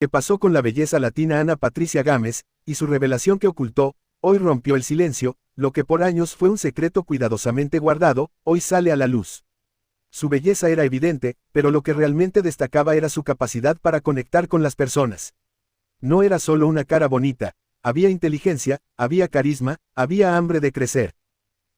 ¿Qué pasó con la belleza latina Ana Patricia Gámez, y su revelación que ocultó, hoy rompió el silencio, lo que por años fue un secreto cuidadosamente guardado, hoy sale a la luz. Su belleza era evidente, pero lo que realmente destacaba era su capacidad para conectar con las personas. No era solo una cara bonita, había inteligencia, había carisma, había hambre de crecer.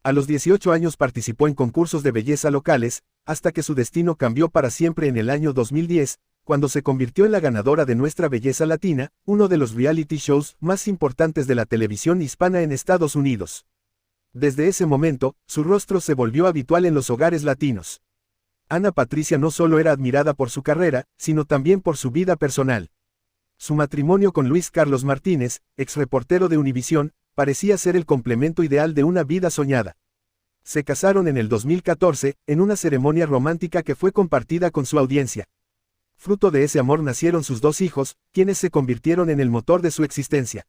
A los 18 años participó en concursos de belleza locales, hasta que su destino cambió para siempre en el año 2010, cuando se convirtió en la ganadora de Nuestra Belleza Latina, uno de los reality shows más importantes de la televisión hispana en Estados Unidos. Desde ese momento, su rostro se volvió habitual en los hogares latinos. Ana Patricia no solo era admirada por su carrera, sino también por su vida personal. Su matrimonio con Luis Carlos Martínez, ex reportero de Univisión, parecía ser el complemento ideal de una vida soñada. Se casaron en el 2014, en una ceremonia romántica que fue compartida con su audiencia. Fruto de ese amor nacieron sus 2 hijos, quienes se convirtieron en el motor de su existencia.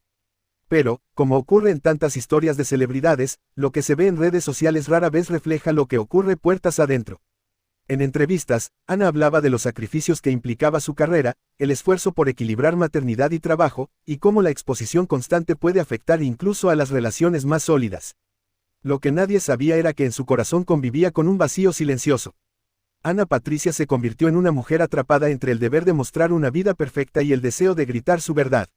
Pero, como ocurre en tantas historias de celebridades, lo que se ve en redes sociales rara vez refleja lo que ocurre puertas adentro. En entrevistas, Ana hablaba de los sacrificios que implicaba su carrera, el esfuerzo por equilibrar maternidad y trabajo, y cómo la exposición constante puede afectar incluso a las relaciones más sólidas. Lo que nadie sabía era que en su corazón convivía con un vacío silencioso. Ana Patricia se convirtió en una mujer atrapada entre el deber de mostrar una vida perfecta y el deseo de gritar su verdad.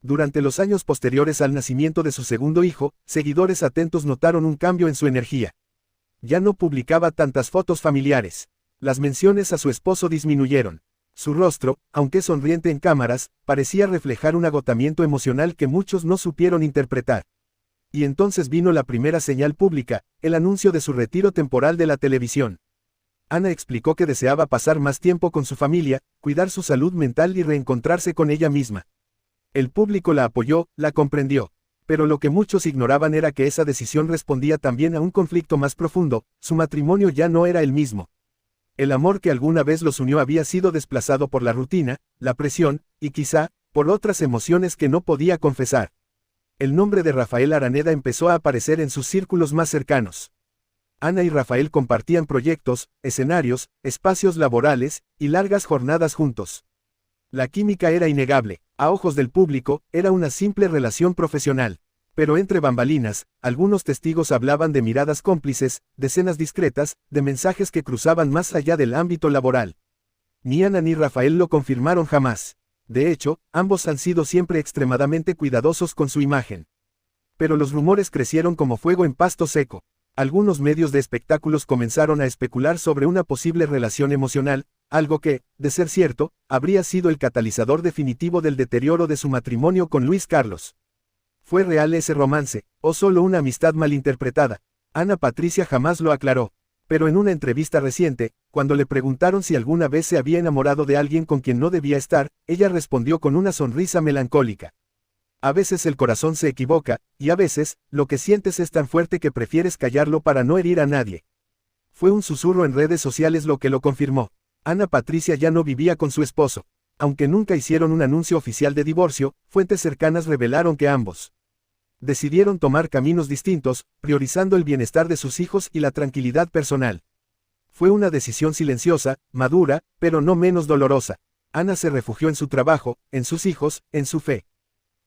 Durante los años posteriores al nacimiento de su segundo hijo, seguidores atentos notaron un cambio en su energía. Ya no publicaba tantas fotos familiares. Las menciones a su esposo disminuyeron. Su rostro, aunque sonriente en cámaras, parecía reflejar un agotamiento emocional que muchos no supieron interpretar. Y entonces vino la primera señal pública, el anuncio de su retiro temporal de la televisión. Ana explicó que deseaba pasar más tiempo con su familia, cuidar su salud mental y reencontrarse con ella misma. El público la apoyó, la comprendió. Pero lo que muchos ignoraban era que esa decisión respondía también a un conflicto más profundo, su matrimonio ya no era el mismo. El amor que alguna vez los unió había sido desplazado por la rutina, la presión, y quizá, por otras emociones que no podía confesar. El nombre de Rafael Araneda empezó a aparecer en sus círculos más cercanos. Ana y Rafael compartían proyectos, escenarios, espacios laborales, y largas jornadas juntos. La química era innegable, a ojos del público, era una simple relación profesional. Pero entre bambalinas, algunos testigos hablaban de miradas cómplices, de escenas discretas, de mensajes que cruzaban más allá del ámbito laboral. Ni Ana ni Rafael lo confirmaron jamás. De hecho, ambos han sido siempre extremadamente cuidadosos con su imagen. Pero los rumores crecieron como fuego en pasto seco. Algunos medios de espectáculos comenzaron a especular sobre una posible relación emocional, algo que, de ser cierto, habría sido el catalizador definitivo del deterioro de su matrimonio con Luis Carlos. ¿Fue real ese romance, o solo una amistad malinterpretada? Ana Patricia jamás lo aclaró. Pero en una entrevista reciente, cuando le preguntaron si alguna vez se había enamorado de alguien con quien no debía estar, ella respondió con una sonrisa melancólica. A veces el corazón se equivoca, y a veces, lo que sientes es tan fuerte que prefieres callarlo para no herir a nadie. Fue un susurro en redes sociales lo que lo confirmó. Ana Patricia ya no vivía con su esposo. Aunque nunca hicieron un anuncio oficial de divorcio, fuentes cercanas revelaron que ambos decidieron tomar caminos distintos, priorizando el bienestar de sus hijos y la tranquilidad personal. Fue una decisión silenciosa, madura, pero no menos dolorosa. Ana se refugió en su trabajo, en sus hijos, en su fe.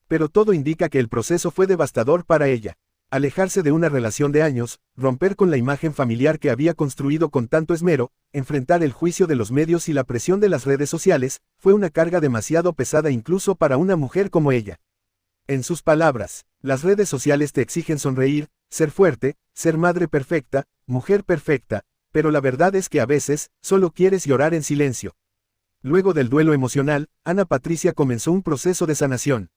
Pero todo indica que el proceso fue devastador para ella. Alejarse de una relación de años, romper con la imagen familiar que había construido con tanto esmero, enfrentar el juicio de los medios y la presión de las redes sociales, fue una carga demasiado pesada incluso para una mujer como ella. En sus palabras, las redes sociales te exigen sonreír, ser fuerte, ser madre perfecta, mujer perfecta, pero la verdad es que a veces, solo quieres llorar en silencio. Luego del duelo emocional, Ana Patricia comenzó un proceso de sanación.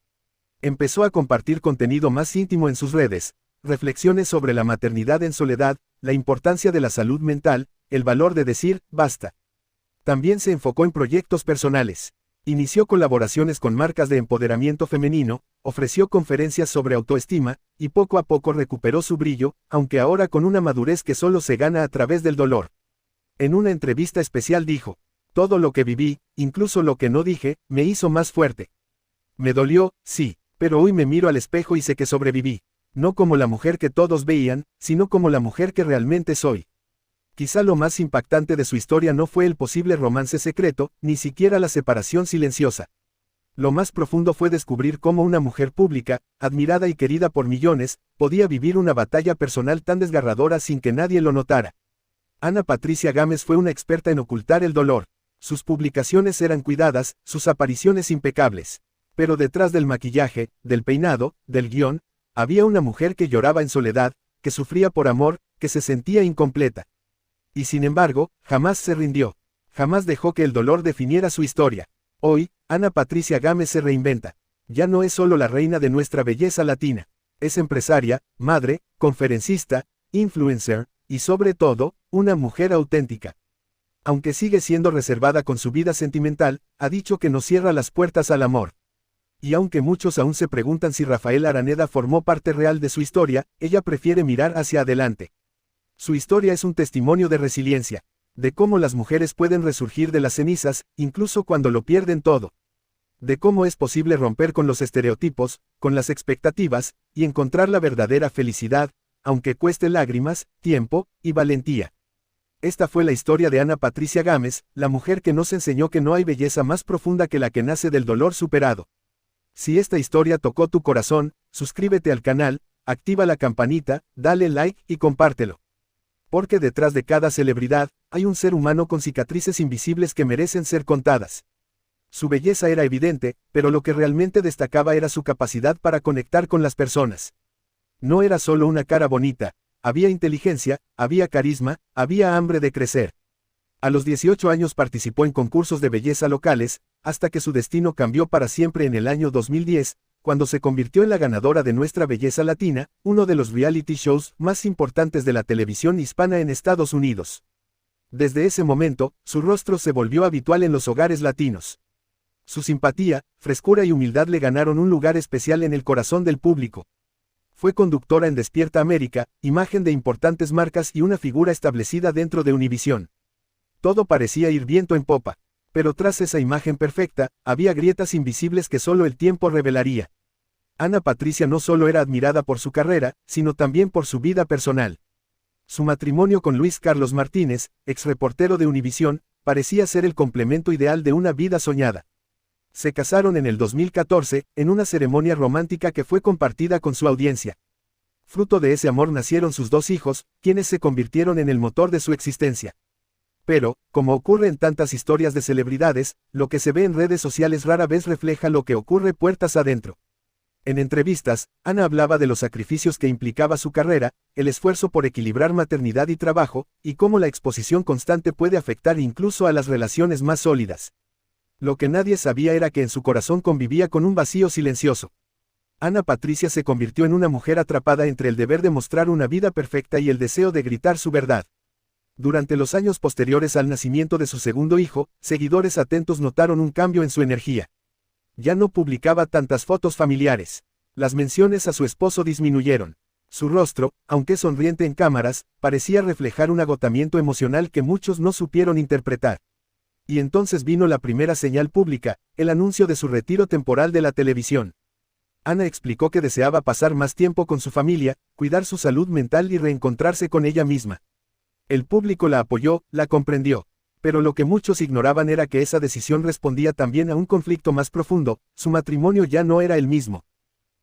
Empezó a compartir contenido más íntimo en sus redes, reflexiones sobre la maternidad en soledad, la importancia de la salud mental, el valor de decir, basta. También se enfocó en proyectos personales. Inició colaboraciones con marcas de empoderamiento femenino, ofreció conferencias sobre autoestima, y poco a poco recuperó su brillo, aunque ahora con una madurez que solo se gana a través del dolor. En una entrevista especial dijo: "Todo lo que viví, incluso lo que no dije, me hizo más fuerte. Me dolió, sí, pero hoy me miro al espejo y sé que sobreviví. No como la mujer que todos veían, sino como la mujer que realmente soy". Quizá lo más impactante de su historia no fue el posible romance secreto, ni siquiera la separación silenciosa. Lo más profundo fue descubrir cómo una mujer pública, admirada y querida por millones, podía vivir una batalla personal tan desgarradora sin que nadie lo notara. Ana Patricia Gámez fue una experta en ocultar el dolor. Sus publicaciones eran cuidadas, sus apariciones impecables. Pero detrás del maquillaje, del peinado, del guión, había una mujer que lloraba en soledad, que sufría por amor, que se sentía incompleta. Y sin embargo, jamás se rindió. Jamás dejó que el dolor definiera su historia. Hoy, Ana Patricia Gámez se reinventa. Ya no es solo la reina de nuestra belleza latina. Es empresaria, madre, conferencista, influencer, y sobre todo, una mujer auténtica. Aunque sigue siendo reservada con su vida sentimental, ha dicho que no cierra las puertas al amor. Y aunque muchos aún se preguntan si Rafael Araneda formó parte real de su historia, ella prefiere mirar hacia adelante. Su historia es un testimonio de resiliencia, de cómo las mujeres pueden resurgir de las cenizas, incluso cuando lo pierden todo. De cómo es posible romper con los estereotipos, con las expectativas, y encontrar la verdadera felicidad, aunque cueste lágrimas, tiempo, y valentía. Esta fue la historia de Ana Patricia Gámez, la mujer que nos enseñó que no hay belleza más profunda que la que nace del dolor superado. Si esta historia tocó tu corazón, suscríbete al canal, activa la campanita, dale like y compártelo. Porque detrás de cada celebridad, hay un ser humano con cicatrices invisibles que merecen ser contadas. Su belleza era evidente, pero lo que realmente destacaba era su capacidad para conectar con las personas. No era solo una cara bonita, había inteligencia, había carisma, había hambre de crecer. A los 18 años participó en concursos de belleza locales, hasta que su destino cambió para siempre en el año 2010, cuando se convirtió en la ganadora de Nuestra Belleza Latina, uno de los reality shows más importantes de la televisión hispana en Estados Unidos. Desde ese momento, su rostro se volvió habitual en los hogares latinos. Su simpatía, frescura y humildad le ganaron un lugar especial en el corazón del público. Fue conductora en Despierta América, imagen de importantes marcas y una figura establecida dentro de Univisión. Todo parecía ir viento en popa. Pero tras esa imagen perfecta, había grietas invisibles que solo el tiempo revelaría. Ana Patricia no solo era admirada por su carrera, sino también por su vida personal. Su matrimonio con Luis Carlos Martínez, ex reportero de Univisión, parecía ser el complemento ideal de una vida soñada. Se casaron en el 2014, en una ceremonia romántica que fue compartida con su audiencia. Fruto de ese amor nacieron sus 2 hijos, quienes se convirtieron en el motor de su existencia. Pero, como ocurre en tantas historias de celebridades, lo que se ve en redes sociales rara vez refleja lo que ocurre puertas adentro. En entrevistas, Ana hablaba de los sacrificios que implicaba su carrera, el esfuerzo por equilibrar maternidad y trabajo, y cómo la exposición constante puede afectar incluso a las relaciones más sólidas. Lo que nadie sabía era que en su corazón convivía con un vacío silencioso. Ana Patricia se convirtió en una mujer atrapada entre el deber de mostrar una vida perfecta y el deseo de gritar su verdad. Durante los años posteriores al nacimiento de su segundo hijo, seguidores atentos notaron un cambio en su energía. Ya no publicaba tantas fotos familiares. Las menciones a su esposo disminuyeron. Su rostro, aunque sonriente en cámaras, parecía reflejar un agotamiento emocional que muchos no supieron interpretar. Y entonces vino la primera señal pública, el anuncio de su retiro temporal de la televisión. Ana explicó que deseaba pasar más tiempo con su familia, cuidar su salud mental y reencontrarse con ella misma. El público la apoyó, la comprendió. Pero lo que muchos ignoraban era que esa decisión respondía también a un conflicto más profundo, su matrimonio ya no era el mismo.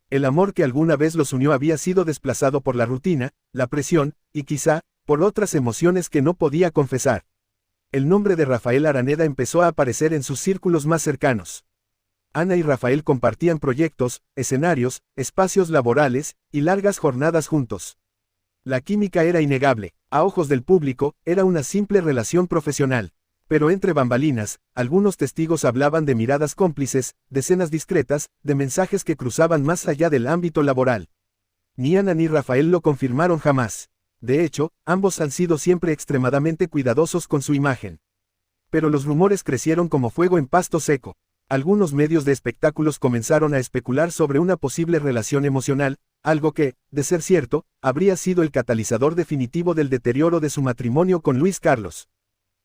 El amor que alguna vez los unió había sido desplazado por la rutina, la presión, y quizá, por otras emociones que no podía confesar. El nombre de Rafael Araneda empezó a aparecer en sus círculos más cercanos. Ana y Rafael compartían proyectos, escenarios, espacios laborales, y largas jornadas juntos. La química era innegable, a ojos del público, era una simple relación profesional. Pero entre bambalinas, algunos testigos hablaban de miradas cómplices, de escenas discretas, de mensajes que cruzaban más allá del ámbito laboral. Ni Ana ni Rafael lo confirmaron jamás. De hecho, ambos han sido siempre extremadamente cuidadosos con su imagen. Pero los rumores crecieron como fuego en pasto seco. Algunos medios de espectáculos comenzaron a especular sobre una posible relación emocional, algo que, de ser cierto, habría sido el catalizador definitivo del deterioro de su matrimonio con Luis Carlos.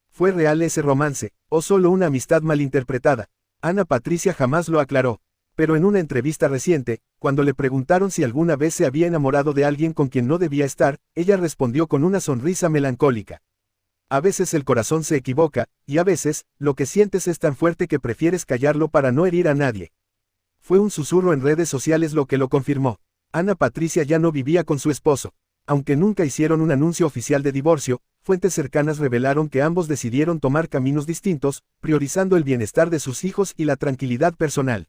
¿Fue real ese romance, o solo una amistad malinterpretada? Ana Patricia jamás lo aclaró. Pero en una entrevista reciente, cuando le preguntaron si alguna vez se había enamorado de alguien con quien no debía estar, ella respondió con una sonrisa melancólica. A veces el corazón se equivoca, y a veces, lo que sientes es tan fuerte que prefieres callarlo para no herir a nadie. Fue un susurro en redes sociales lo que lo confirmó. Ana Patricia ya no vivía con su esposo. Aunque nunca hicieron un anuncio oficial de divorcio, fuentes cercanas revelaron que ambos decidieron tomar caminos distintos, priorizando el bienestar de sus hijos y la tranquilidad personal.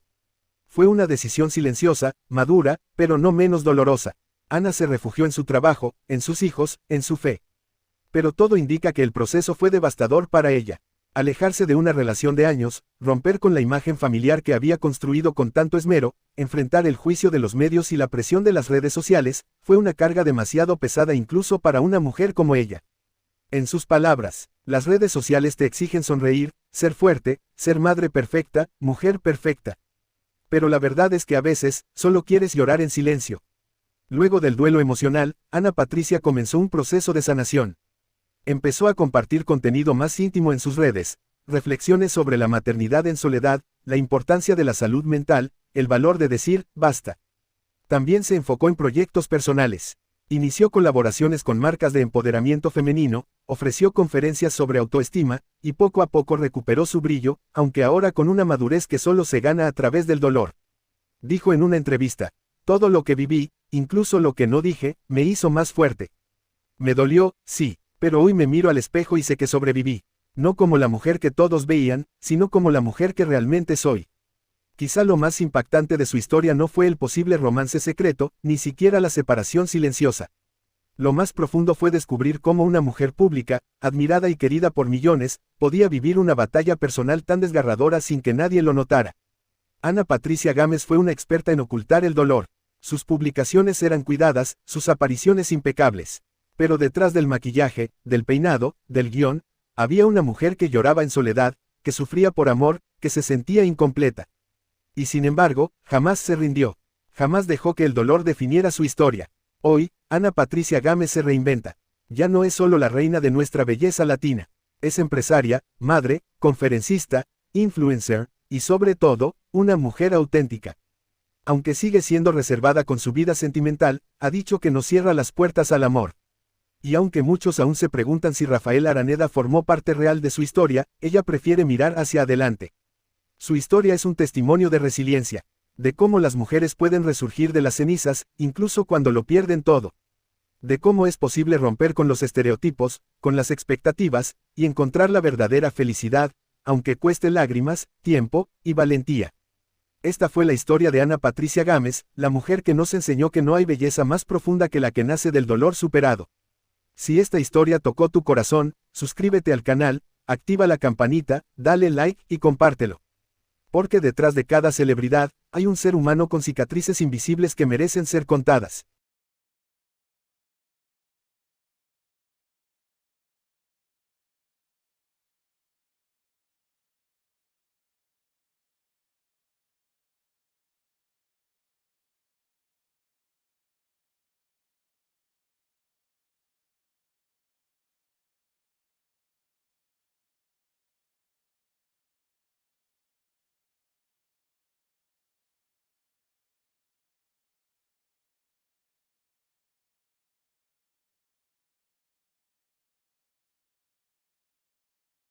Fue una decisión silenciosa, madura, pero no menos dolorosa. Ana se refugió en su trabajo, en sus hijos, en su fe. Pero todo indica que el proceso fue devastador para ella. Alejarse de una relación de años, romper con la imagen familiar que había construido con tanto esmero, enfrentar el juicio de los medios y la presión de las redes sociales, fue una carga demasiado pesada incluso para una mujer como ella. En sus palabras, las redes sociales te exigen sonreír, ser fuerte, ser madre perfecta, mujer perfecta. Pero la verdad es que a veces, solo quieres llorar en silencio. Luego del duelo emocional, Ana Patricia comenzó un proceso de sanación. Empezó a compartir contenido más íntimo en sus redes, reflexiones sobre la maternidad en soledad, la importancia de la salud mental, el valor de decir, basta. También se enfocó en proyectos personales. Inició colaboraciones con marcas de empoderamiento femenino, ofreció conferencias sobre autoestima, y poco a poco recuperó su brillo, aunque ahora con una madurez que solo se gana a través del dolor. Dijo en una entrevista, todo lo que viví, incluso lo que no dije, me hizo más fuerte. Me dolió, sí. Pero hoy me miro al espejo y sé que sobreviví. No como la mujer que todos veían, sino como la mujer que realmente soy. Quizá lo más impactante de su historia no fue el posible romance secreto, ni siquiera la separación silenciosa. Lo más profundo fue descubrir cómo una mujer pública, admirada y querida por millones, podía vivir una batalla personal tan desgarradora sin que nadie lo notara. Ana Patricia Gámez fue una experta en ocultar el dolor. Sus publicaciones eran cuidadas, sus apariciones impecables. Pero detrás del maquillaje, del peinado, del guión, había una mujer que lloraba en soledad, que sufría por amor, que se sentía incompleta. Y sin embargo, jamás se rindió. Jamás dejó que el dolor definiera su historia. Hoy, Ana Patricia Gámez se reinventa. Ya no es solo la reina de nuestra belleza latina. Es empresaria, madre, conferencista, influencer, y sobre todo, una mujer auténtica. Aunque sigue siendo reservada con su vida sentimental, ha dicho que no cierra las puertas al amor. Y aunque muchos aún se preguntan si Rafael Araneda formó parte real de su historia, ella prefiere mirar hacia adelante. Su historia es un testimonio de resiliencia, de cómo las mujeres pueden resurgir de las cenizas, incluso cuando lo pierden todo. De cómo es posible romper con los estereotipos, con las expectativas, y encontrar la verdadera felicidad, aunque cueste lágrimas, tiempo, y valentía. Esta fue la historia de Ana Patricia Gámez, la mujer que nos enseñó que no hay belleza más profunda que la que nace del dolor superado. Si esta historia tocó tu corazón, suscríbete al canal, activa la campanita, dale like y compártelo. Porque detrás de cada celebridad, hay un ser humano con cicatrices invisibles que merecen ser contadas.